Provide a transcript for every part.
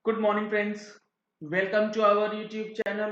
Good morning friends, welcome to our YouTube channel.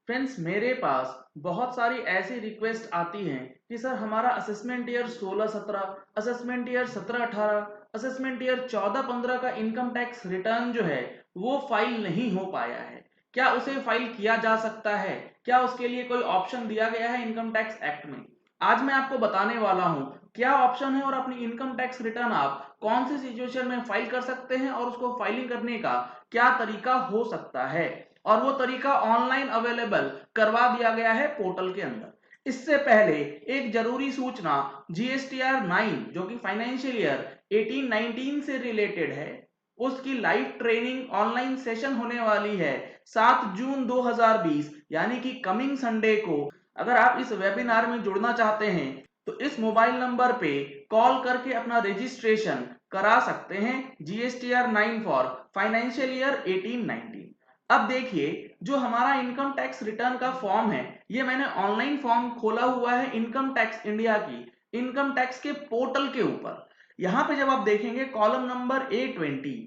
Friends, मेरे पास बहुत सारी ऐसी रिक्वेस्ट आती हैं कि सर हमारा assessment year 16-17, assessment year 17-18, assessment year 14-15 का इनकम टैक्स रिटर्न जो है वो फाइल नहीं हो पाया है। क्या उसे फाइल किया जा सकता है? क्या उसके लिए कोई ऑप्शन दिया गया है इनकम टैक्स एक्ट में? आज मैं आपको बताने वाला हूं क्या ऑप्शन है और अपनी इनकम टैक्स रिटर्न आप कौन सी सिचुएशन में फाइल कर सकते हैं और उसको फाइलिंग करने का क्या तरीका हो सकता है। और वो तरीका ऑनलाइन अवेलेबल करवा दिया गया है पोर्टल के अंदर। इससे पहले एक जरूरी सूचना, जीएसटीआर 9 जो कि फाइनेंशियल ईयर 18-19 से रिलेटेड है, उसकी लाइव ट्रेनिंग ऑनलाइन सेशन होने वाली है 7 जून 2020 यानी कि कमिंग संडे को। अगर आप इस वेबिनार में जुड़ना चाहते हैं तो इस मोबाइल नंबर पे कॉल करके अपना रजिस्ट्रेशन करा सकते हैं। GSTR 9 for financial year 18-19। अब देखिए, जो हमारा इनकम टैक्स रिटर्न का फॉर्म है, ये मैंने ऑनलाइन फॉर्म खोला हुआ है इनकम टैक्स इंडिया की इनकम टैक्स के पोर्टल के ऊपर। यहां पे जब आप देखेंगे column number A20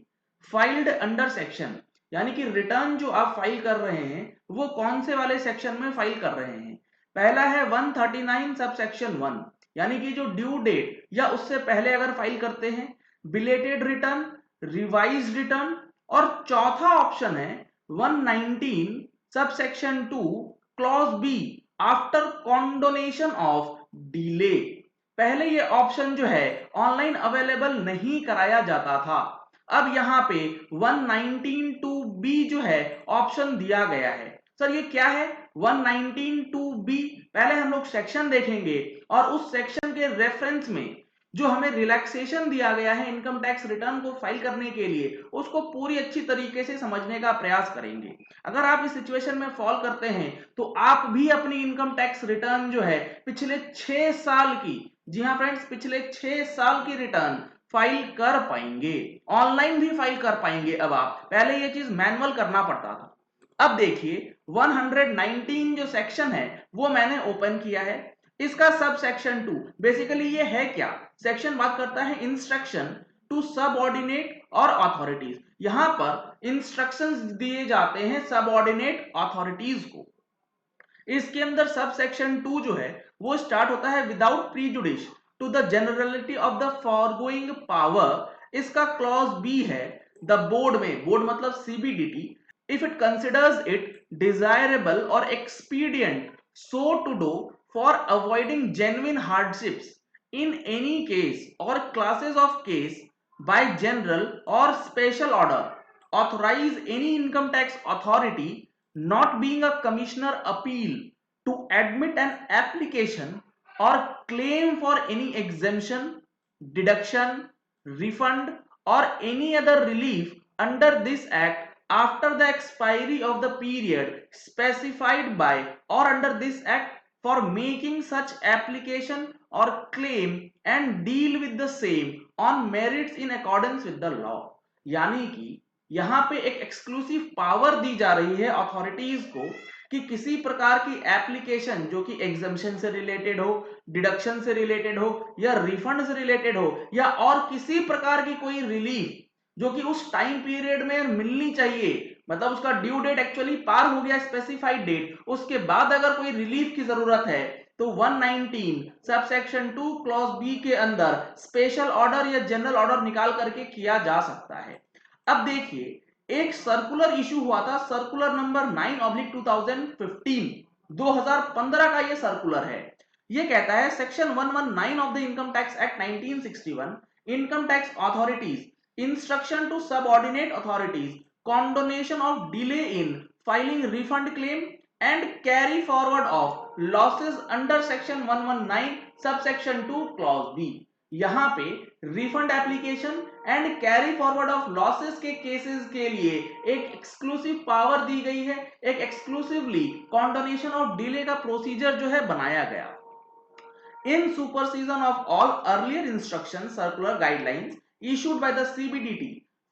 filed under section, यानी कि रिटर्न जो आप फाइल कर रहे हैं वो कौन से वाले सेक्शन में फाइल कर रहे हैं। पहला है 139 सब सेक्शन 1, यानी कि जो ड्यू डेट या उससे पहले अगर फाइल करते हैं, बिलेटेड रिटर्न, रिवाइज रिटर्न। और चौथा ऑप्शन है 119 subsection 2 clause B after condonation of delay. पहले ये ऑप्शन जो है ऑनलाइन अवेलेबल नहीं कराया जाता था। अब यहाँ पे 119(2)B जो है ऑप्शन दिया गया है। सर ये क्या है 119(2)B? पहले हम लोग सेक्शन देखेंगे और उस सेक्शन के रेफरेंस में जो हमें रिलैक्सेशन दिया गया है इनकम टैक्स रिटर्न को फाइल करने के लिए, उसको पूरी अच्छी तरीके से समझने का प्रयास करेंगे। अगर आप इस सिचुएशन में फॉल करते हैं तो आप भी अपनी इनकम टैक्स रिटर्न जो है पिछले 6 साल की, जी हाँ फ्रेंड्स, पिछले 6 साल की रिटर्न फाइल कर पाएंगे। ऑनलाइन भी फाइल कर पाएंगे। अब आप पहले ये चीज मैनुअल करना पड़ता था। अब देखिए 119 जो सेक्शन है वो मैंने ओपन किया है। इसका सब सेक्शन 2 बेसिकली ये है क्या? सेक्शन बात करता है इंस्ट्रक्शन टू सबऑर्डिनेट और अथॉरिटीज। यहां पर इंस्ट्रक्शंस दिए जाते हैं सबऑर्डिनेट अथॉरिटीज को। इसके अंदर सब सेक्शन 2 जो है वो स्टार्ट होता है without prejudice to the generality of the foregoing power. इसका क्लॉज बी है द बोर्ड में, बोर्ड मतलब CBDT, if it considers it desirable or expedient so to do for avoiding genuine hardships in any case or classes of case by general or special order, authorize any income tax authority not being a commissioner appeal to admit an application or claim for any exemption, deduction, refund or any other relief under this act after the expiry of the period specified by or under this act for making such application or claim and deal with the same on merits in accordance with the law। यानी कि यहां पे एक exclusive power दी जा रही है authorities को कि किसी प्रकार की एप्लीकेशन जो कि एग्जम्पशन से रिलेटेड हो, डिडक्शन से रिलेटेड हो या रिफंड से रिलेटेड हो या और किसी प्रकार की कोई रिलीफ जो कि उस टाइम पीरियड में मिलनी चाहिए, मतलब उसका ड्यू डेट एक्चुअली पार हो गया स्पेसिफाइड डेट, उसके बाद अगर कोई रिलीफ की जरूरत है तो 119 सब सेक्शन 2 क्लॉज बी के अंदर स्पेशल ऑर्डर या जनरल ऑर्डर निकाल करके किया जा सकता है। अब देखिए एक सर्कुलर इशू हुआ था, सर्कुलर नंबर 9/2015, 2015 का ये सर्कुलर है। ये कहता है section 119 of the income tax act 1961, income tax authorities instruction to subordinate authorities, condonation of delay in filing refund claim and carry forward of losses under section 119 subsection 2 clause B। यहां पे refund application and carry forward of losses के cases के लिए एक exclusive power दी गई है, एक exclusively कॉन्डोनेशन of delay का प्रोसीजर जो है बनाया गया। In supervision of all earlier instructions, circular guidelines issued by the CBDT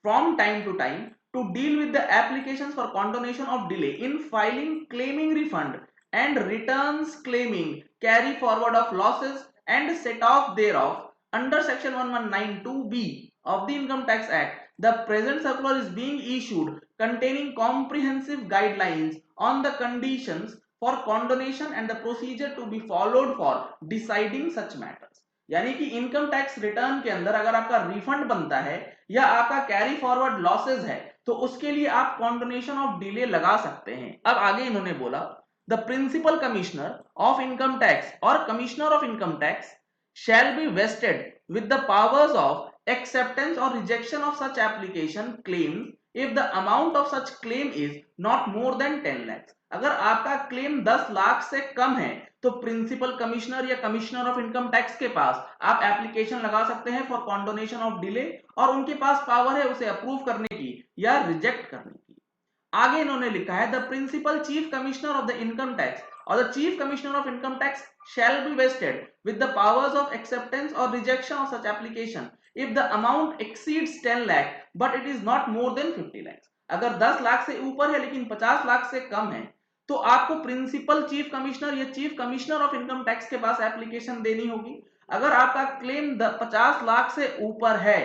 from time to time to deal with the applications for condonation of delay in filing, claiming refund and returns, claiming carry forward of losses and set off thereof under section 1192B of the Income Tax Act The present circular is being issued containing comprehensive guidelines on the conditions for condonation and the procedure to be followed for deciding such matters. यानी कि income tax return के अंदर अगर आपका refund बनता है या आपका कैरी फॉरवर्ड लॉसेज है तो उसके लिए आप कॉन्डोनेशन ऑफ डिले लगा सकते हैं। अब आगे इन्होंने बोला the principal commissioner of income tax और commissioner of income tax shall be vested with the powers of acceptance or rejection of such application claims if the amount of such claim is not more than 10 lakhs. अगर आपका claim 10 lakh से कम है तो principal commissioner या commissioner of income tax के पास आप application लगा सकते हैं फॉर कॉन्डोनेशन ऑफ डिले और उनके पास पावर है उसे अप्रूव करने की या रिजेक्ट करने की। आगे इन्होंने लिखा है the principal chief commissioner of the income tax और the chief commissioner of income tax shall be vested with the powers of acceptance or rejection of such application if the amount exceeds 10 lakh but it is not more than 50 lakhs. अगर 10 लाख से ऊपर है लेकिन 50 लाख से कम है तो आपको principal chief commissioner या chief commissioner of income tax के पास एप्लीकेशन देनी होगी। अगर आपका क्लेम 50 लाख से ऊपर है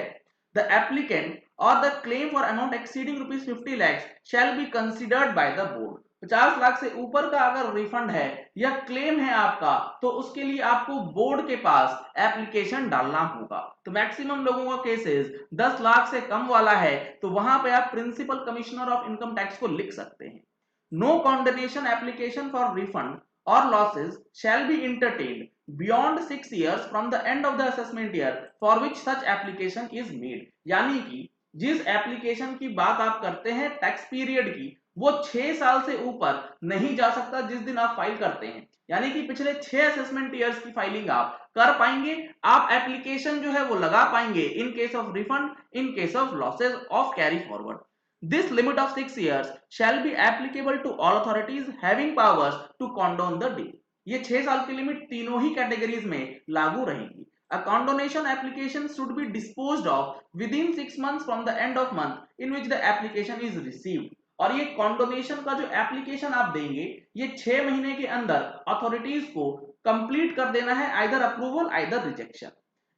the applicant or the claim for amount exceeding rupees 50 lakhs shall be considered by the board. 50 lakh से ऊपर का अगर रिफंड है या क्लेम है आपका तो उसके लिए आपको बोर्ड के पास एप्लीकेशन डालना होगा। तो मैक्सिमम लोगों का केसेस 10 लाख से कम वाला है तो वहां पे आप principal commissioner of income tax को लिख सकते हैं। No condonation application for refund or losses shall be entertained beyond 6 years from the end of the assessment year for which such application is made. यानी कि जिस एप्लीकेशन की बात आप करते हैं टैक्स पीरियड की वो 6 साल से ऊपर नहीं जा सकता जिस दिन आप फाइल करते हैं। यानी कि पिछले 6 असेसमेंट ईयर्स की फाइलिंग आप कर पाएंगे, आप एप्लीकेशन जो है वो लगा पाएंगे in case of refund, in case of losses of carry forward. This limit of 6 years shall be applicable to all authorities having powers to condone the deed. ये 6 साल की लिमिट तीनों ही कैटेगरीज में लागू रहेगी। A condonation application should be disposed of within 6 months from the end of month in which the application is received. और ये कॉन्डोनेशन का जो एप्लीकेशन आप देंगे ये 6 महीने के अंदर अथॉरिटीज को कंप्लीट कर देना है, either approval either rejection.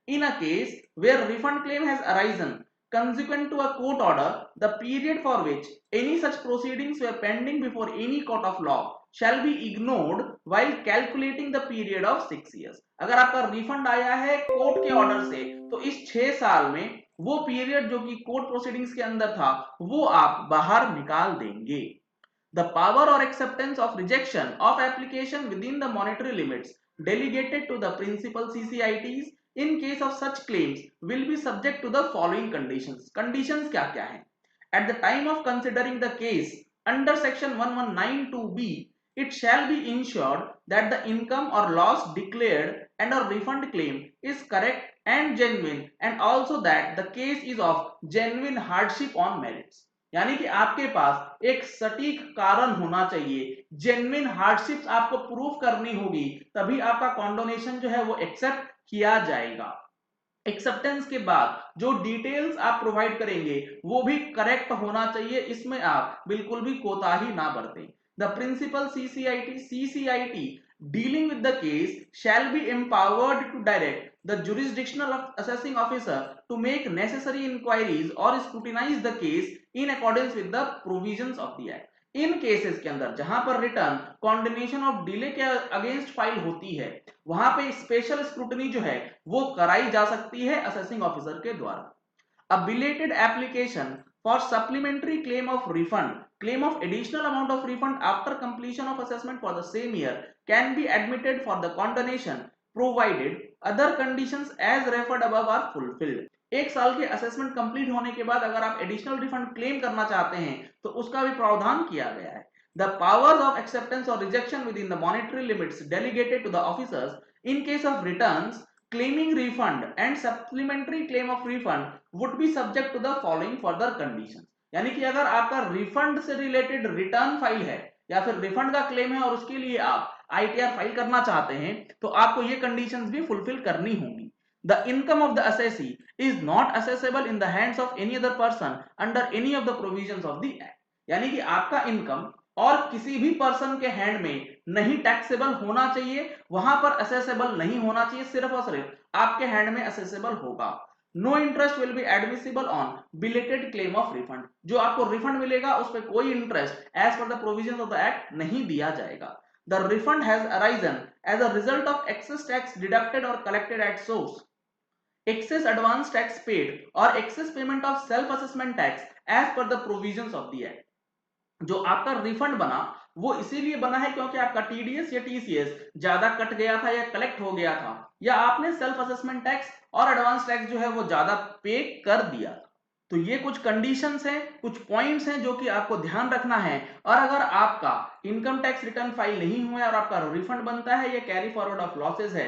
In a case where refund claim has arisen consequent to a court order, the period for which any such proceedings were pending before any court of law shall be ignored while calculating the period of 6 years. अगर आपका refund आया है court के order से तो इस 6 साल में वो पीरियड जो कि कोर्ट प्रोसीडिंग्स के अंदर था वो आप बाहर निकाल देंगे। The power or acceptance of rejection of application within the monetary limits delegated to the principal CCITs in case of such claims will be subject to the following conditions. Conditions क्या क्या हैं? At the time of considering the case under section 1192B, it shall be ensured that the income or loss declared and a refund claim is correct and genuine, and also that the case is of genuine hardship on merits. यानी कि आपके पास एक सटीक कारण होना चाहिए, genuine hardships आपको proof करनी होगी, तभी आपका कॉन्डोनेशन जो है वो एक्सेप्ट किया जाएगा। एक्सेप्टेंस के बाद जो डिटेल्स आप प्रोवाइड करेंगे वो भी करेक्ट होना चाहिए, इसमें आप बिल्कुल भी कोताही ना बरतें। The principal CCIT dealing with the case shall be empowered to direct the jurisdictional assessing officer to make necessary inquiries or scrutinize the case in accordance with the provisions of the act. In cases के अंदर जहां पर return कॉन्डोनेशन of delay के against file होती है वहां पे special scrutiny जो है वो कराई जा सकती है असेसिंग ऑफिसर के द्वारा। A belated application for supplementary claim of refund, claim of additional amount of refund after completion of assessment for the same year can be admitted for the condonation provided other conditions as referred above are fulfilled. एक साल के assessment complete होने के बाद अगर आप additional refund claim करना चाहते हैं तो उसका भी प्रावधान किया गया है। The powers of acceptance or rejection within the monetary limits delegated to the officers in case of returns claiming refund and supplementary claim of refund would be subject to the following further conditions. यानी कि अगर आपका refund से related return file है या फिर refund का claim है और उसके लिए आप ITR फाइल करना चाहते हैं तो आपको ये कंडीशंस भी फुलफिल करनी होंगी। The income of the assessee is not assessable in the hands of any other person under any of the provisions of the act. यानी कि आपका इनकम और किसी भी पर्सन के हैंड में नहीं टैक्सेबल होना चाहिए, वहां पर असेसेबल नहीं होना चाहिए, सिर्फ और सिर्फ आपके हैंड में असेसेबल होगा। No interest will be admissible on belated claim of refund. जो आपको रिफंड मिलेगा उस पर कोई इंटरेस्ट एज पर the provision of the act नहीं दिया जाएगा। The refund has arisen as a result of excess tax deducted और collected at source, excess advance tax paid or excess payment of self assessment tax as per the provisions of the act। जो आपका refund बना वो इसीलिए बना है क्योंकि आपका टीडीएस या टीसीएस ज्यादा कट गया था या कलेक्ट हो गया था, या आपने सेल्फ असेसमेंट टैक्स और एडवांस टैक्स जो है वो ज्यादा पे कर दिया। तो ये कुछ कंडीशंस हैं, कुछ पॉइंट्स हैं जो कि आपको ध्यान रखना है। और अगर आपका इनकम टैक्स रिटर्न फाइल नहीं हुआ है और आपका रिफंड बनता है या कैरी फॉरवर्ड ऑफ लॉसेस है,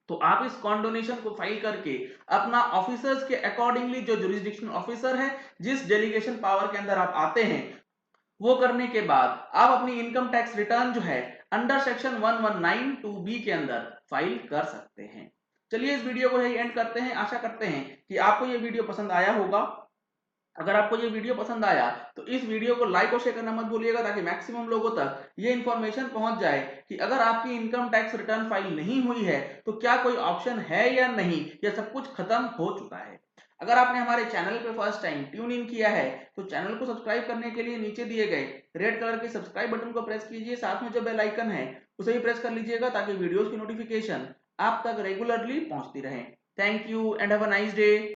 तो आप इस कॉन्डोनेशन को फाइल करके अपना ऑफिसर्स के अकॉर्डिंगली जो जुरिस्डिक्शन ऑफिसर है, जिस डेलीगेशन पावर के अंदर आप आते हैं, वो करने के बाद आप अपनी इनकम टैक्स रिटर्न जो है अंडर सेक्शन 1192B के अंदर फाइल कर सकते हैं। चलिए इस वीडियो को यही एंड करते हैं। आशा करते हैं कि आपको ये वीडियो पसंद आया होगा। अगर आपको ये वीडियो पसंद आया तो इस वीडियो को लाइक और शेयर करना मत भूलिएगा, ताकि मैक्सिमम लोगों तक ये इंफॉर्मेशन पहुंच जाए कि अगर आपकी इनकम टैक्स रिटर्न फाइल नहीं हुई है तो क्या कोई ऑप्शन है या नहीं, या सब कुछ खत्म हो चुका है। अगर आपने हमारे चैनल पे फर्स्ट टाइम ट्यून इन किया है तो चैनल को सब्सक्राइब करने के लिए नीचे दिए गए रेड कलर के सब्सक्राइब बटन को प्रेस कीजिए, साथ में जो बेल आइकन है उसे भी प्रेस कर लीजिएगा, ताकि वीडियोस की नोटिफिकेशन आप तक रेगुलरली पहुंचती रहे। Thank you and have a nice day.